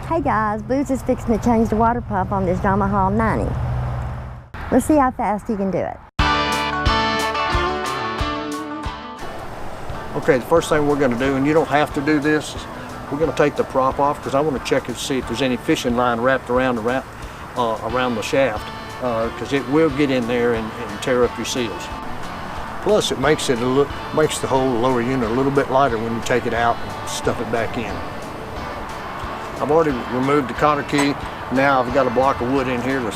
Hey guys, Booz is fixing to change the water pump on this Yamaha 90. Let's see how fast he can do it. Okay, the first thing we're going to do, and you don't have to do this, is we're going to take the prop off because I want to check and see if there's any fishing line wrapped around the shaft, because it will get in there and tear up your seals. Plus, it makes the whole lower unit a little bit lighter when you take it out and stuff it back in. I've already removed the cotter key. Now I've got a block of wood in here to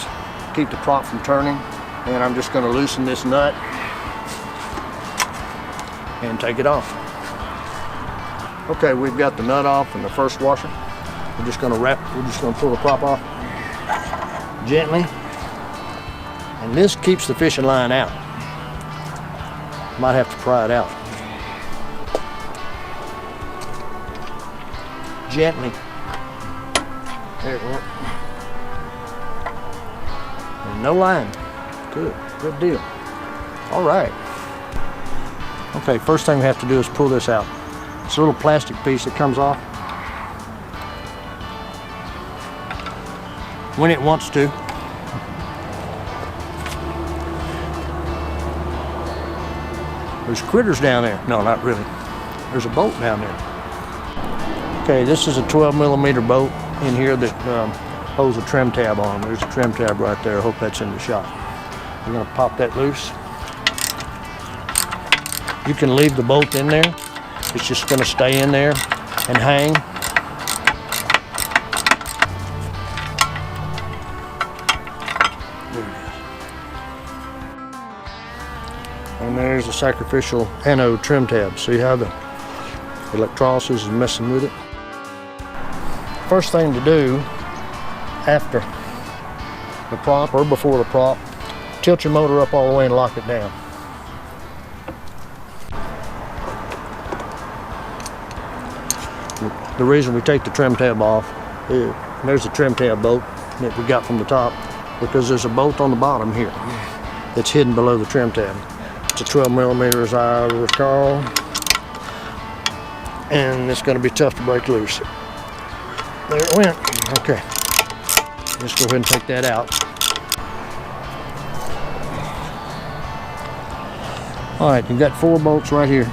keep the prop from turning, and I'm just going to loosen this nut and take it off. Okay, we've got the nut off and the first washer. We're just going to pull the prop off gently, and this keeps the fishing line out. Might have to pry it out gently. There it went. And no line. Good deal. All right. Okay, first thing we have to do is pull this out. It's a little plastic piece that comes off when it wants to. There's critters down there. No, not really. There's a boat down there. Okay, this is a 12mm bolt in here that holds a trim tab on. There's a trim tab right there. I hope that's in the shot. I'm going to pop that loose. You can leave the bolt in there. It's just going to stay in there and hang. There it is. And there's a sacrificial anode trim tab. See how the electrolysis is messing with it? First thing to do after the prop or before the prop, tilt your motor up all the way and lock it down. The reason we take the trim tab off, there's a trim tab bolt that we got from the top, because there's a bolt on the bottom here that's hidden below the trim tab. It's a 12mm as I recall, and it's going to be tough to break loose. There it went. Okay, let's go ahead and take that out. All right, you've got 4 bolts right here.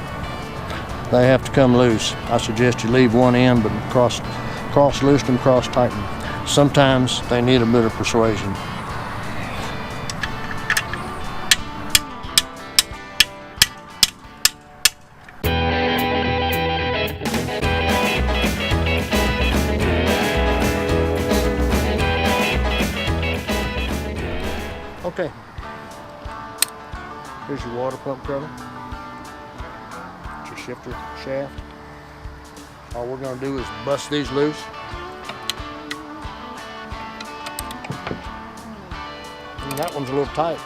They have to come loose. I suggest you leave one in, but cross loose and cross tighten. Sometimes they need a bit of persuasion. Okay, here's your water pump cover. It's your shifter shaft. All we're going to do is bust these loose. And that one's a little tight.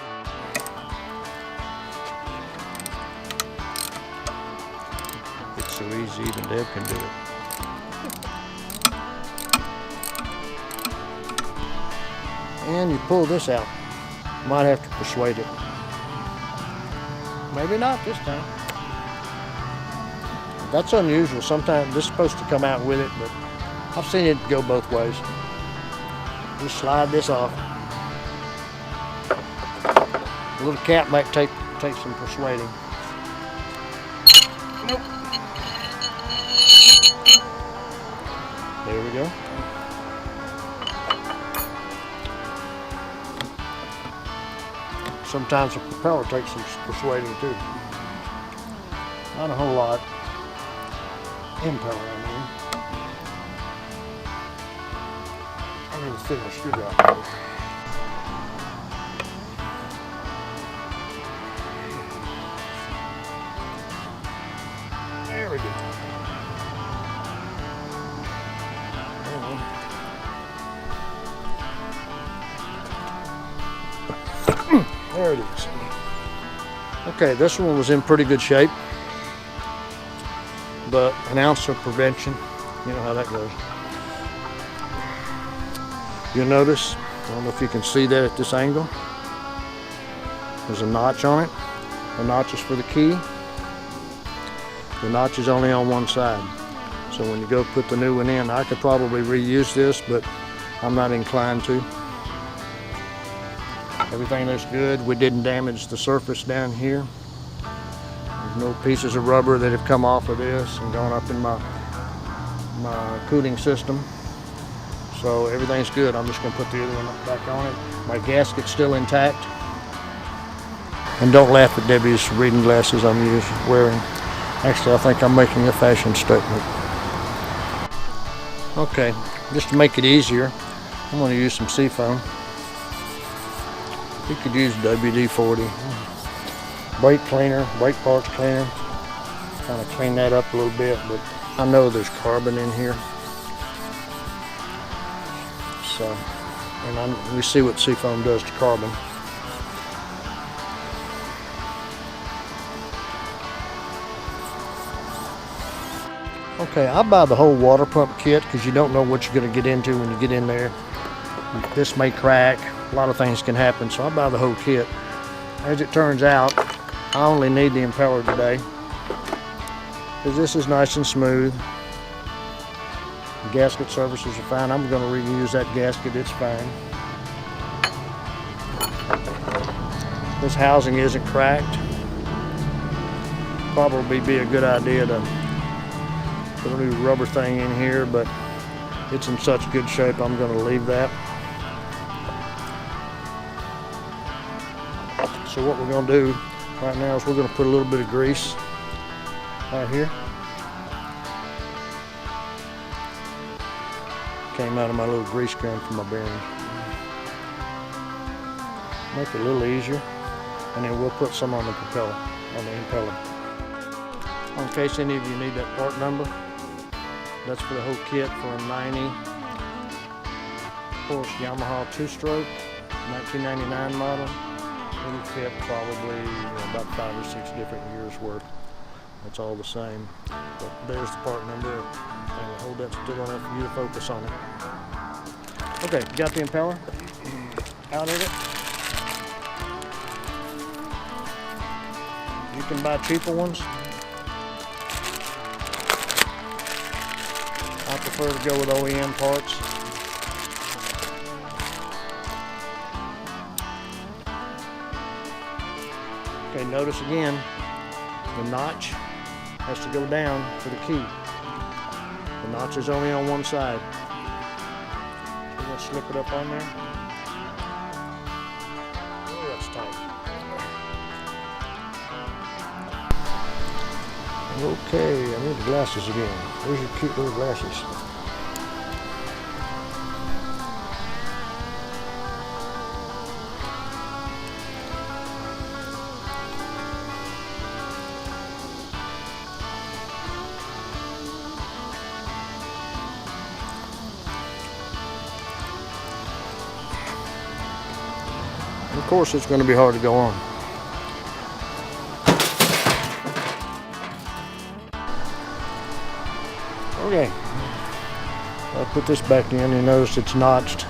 It's so easy, even Deb can do it. And you pull this out. Might have to persuade it. Maybe not this time. That's unusual. Sometimes this is supposed to come out with it, but I've seen it go both ways. Just slide this off. The little cap might take some persuading. Nope. There we go. Sometimes the propeller takes some persuading too. Not a whole lot. Impeller, I need to fit a screwdriver. There we go. There it is. Okay, this one was in pretty good shape, but an ounce of prevention, you know how that goes. You'll notice, I don't know if you can see that at this angle, there's a notch on it. The notch is for the key. The notch is only on one side. So when you go put the new one in, I could probably reuse this, but I'm not inclined to. Everything looks good. We didn't damage the surface down here. There's no pieces of rubber that have come off of this and gone up in my cooling system. So everything's good. I'm just gonna put the other one back on it. My gasket's still intact. And don't laugh at Debbie's reading glasses I'm wearing. Actually, I think I'm making a fashion statement. Okay, just to make it easier, I'm gonna use some seafoam. You could use WD-40. Brake cleaner, brake parts cleaner. Kind of clean that up a little bit, but I know there's carbon in here. So, and we see what seafoam does to carbon. Okay, I buy the whole water pump kit because you don't know what you're going to get into when you get in there. This may crack, a lot of things can happen, so I buy the whole kit. As it turns out, I only need the impeller today because this is nice and smooth. The gasket surfaces are fine. I'm going to reuse that gasket, it's fine. This housing isn't cracked. Probably be a good idea to put a new rubber thing in here, but it's in such good shape I'm going to leave that. So what we're going to do right now is we're going to put a little bit of grease right here. Came out of my little grease gun for my bearings. Make it a little easier, and then we'll put some on the propeller, on the impeller. In case any of you need that part number, that's for the whole kit for a 90 horse Yamaha 2-stroke, 1999 model. It'll fit probably about 5 or 6 different years worth. It's all the same. But there's the part number, and hold that still enough for you to focus on it. Okay, got the impeller out of it. You can buy cheaper ones. I prefer to go with OEM parts. Okay, notice again, the notch has to go down for the key. The notch is only on one side. So we're going to slip it up on there. Oh, that's tight. Okay, I need the glasses again. Where's your cute little glasses? Of course, it's going to be hard to go on. Okay, I'll put this back in. You notice it's notched.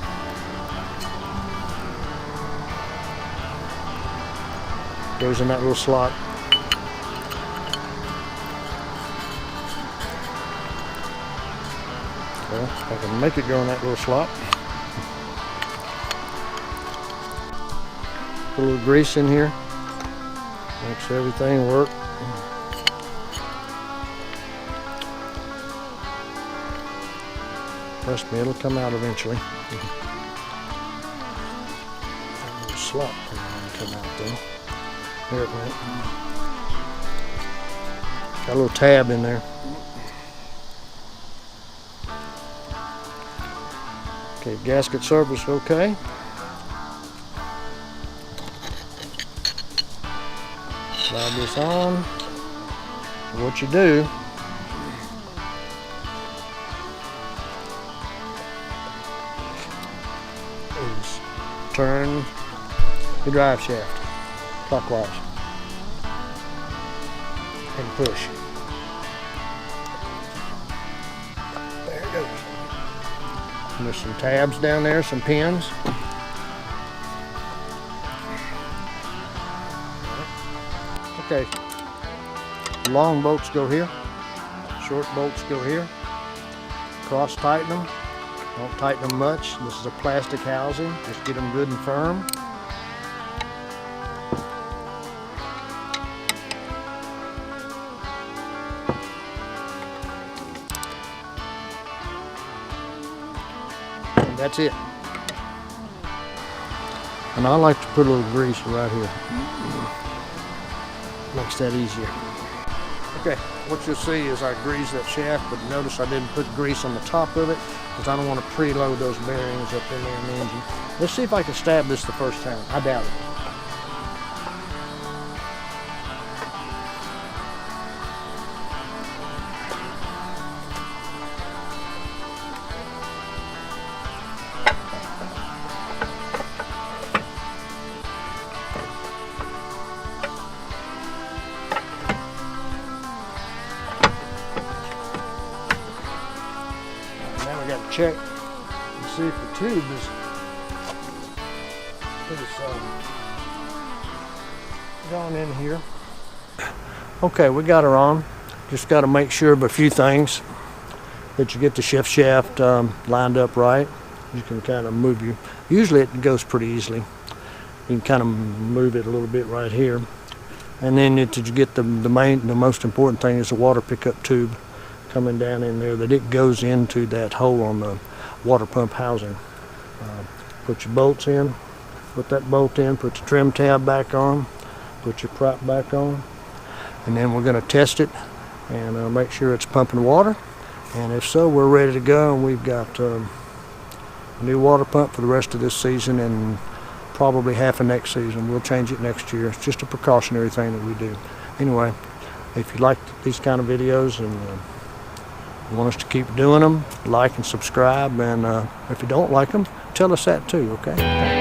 Goes in that little slot. Well, I can make it go in that little slot. Put a little grease in here. Makes everything work. Trust me, it'll come out eventually. That little slot come out though. There it went. Got a little tab in there. Okay, gasket surface okay. Slide this on. What you do is turn the drive shaft clockwise and push. There it goes. And there's some tabs down there, some pins. Okay, long bolts go here, short bolts go here. cross tighten them. Don't tighten them much. This is a plastic housing. Just get them good and firm. And that's it. And I like to put a little grease right here. Makes that easier. Okay, what you'll see is I grease that shaft, but notice I didn't put grease on the top of it because I don't want to preload those bearings up in there in the engine. Let's see if I can stab this the first time. I doubt it. Check and see if the tube is gone in here. Okay, we got her on. Just got to make sure of a few things, that you get the shift shaft lined up right. You can kind of move your, usually it goes pretty easily. You can kind of move it a little bit right here. And then you get the most important thing is the water pickup tube coming down in there, that it goes into that hole on the water pump housing. Put your bolts in, put that bolt in, put your trim tab back on, put your prop back on, and then we're going to test it and make sure it's pumping water. And if so, we're ready to go, and we've got a new water pump for the rest of this season and probably half of next season. We'll change it next year. It's just a precautionary thing that we do. Anyway, if you like these kind of videos and you want us to keep doing them, like and subscribe, and if you don't like them, tell us that too, okay?